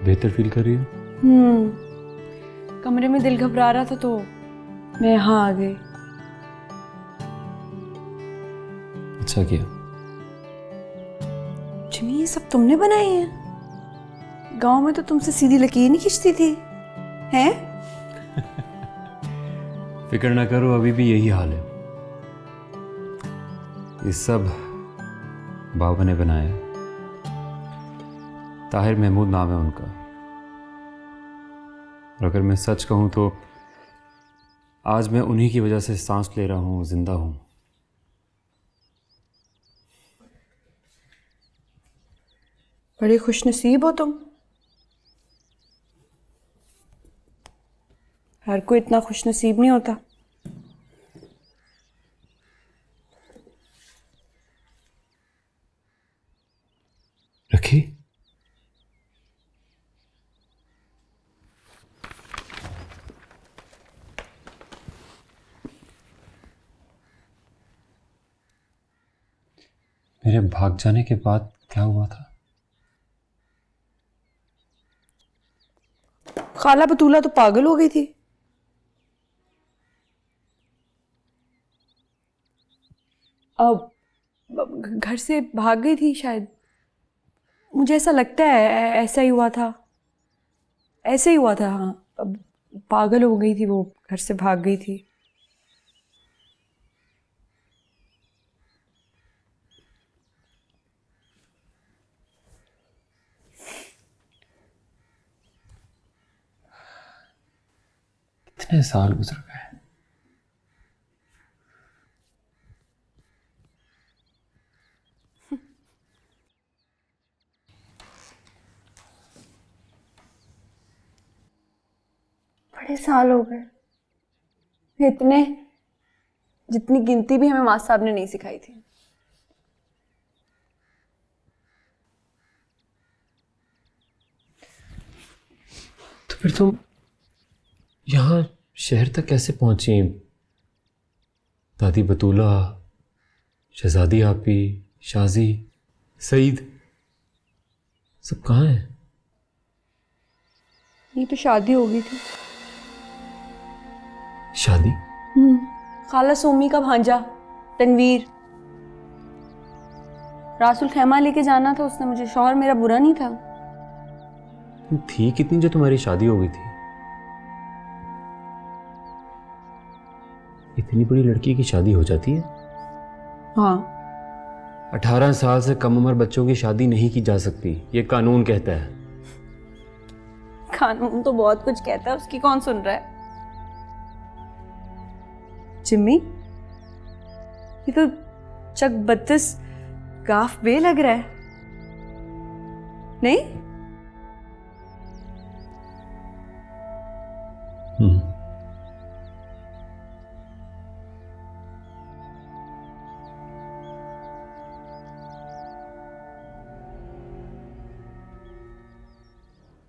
बेहतर फील कर रही हो? कमरे में दिल घबरा रहा था तो मैं यहाँ आ गई। अच्छा किया। जिमी, ये सब तुमने बनाए हैं? गांव में तो तुमसे सीधी लकीर नहीं खींचती थी, हैं? फिक्र ना करो, अभी भी यही हाल है। ये सब बाबा ने बनाया है। ताहिर महमूद नाम है उनका। और अगर मैं सच कहूं तो आज मैं उन्हीं की वजह से सांस ले रहा हूं, जिंदा हूं। बड़े खुशनसीब हो तुम। हर कोई इतना खुशनसीब नहीं होता। रखी? मेरे भाग जाने के बाद क्या हुआ था? खाला बतूला तो पागल हो गई थी। अब घर से भाग गई थी शायद। मुझे ऐसा लगता है ऐसा ही हुआ था। ऐसे ही हुआ था, हाँ। अब पागल हो गई थी वो, घर से भाग गई थी। कितने साल गुजर गए। बड़े साल हो गए, इतने जितनी गिनती भी हमें मास्टर साहब ने नहीं सिखाई थी। तो फिर तुम यहाँ शहर तक कैसे पहुंची? दादी बतूला, शहजादी आपी, शाजी, सईद, सब कहाँ हैं? ये तो शादी हो गई थी। शादी? खाला सोमी का भांजा तनवीर। रासुल खैमा लेके जाना था उसने मुझे। शौहर मेरा बुरा नहीं था। तुम थी कितनी जो तुम्हारी शादी हो गई थी? इतनी बड़ी लड़की की शादी हो जाती है? हाँ। 18 साल से कम उम्र बच्चों की शादी नहीं की जा सकती, ये कानून कहता है। कानून तो बहुत कुछ कहता है, उसकी कौन सुन रहा है? जिम्मी, ये तो चक 32 गाफ बे लग रहा है, नहीं?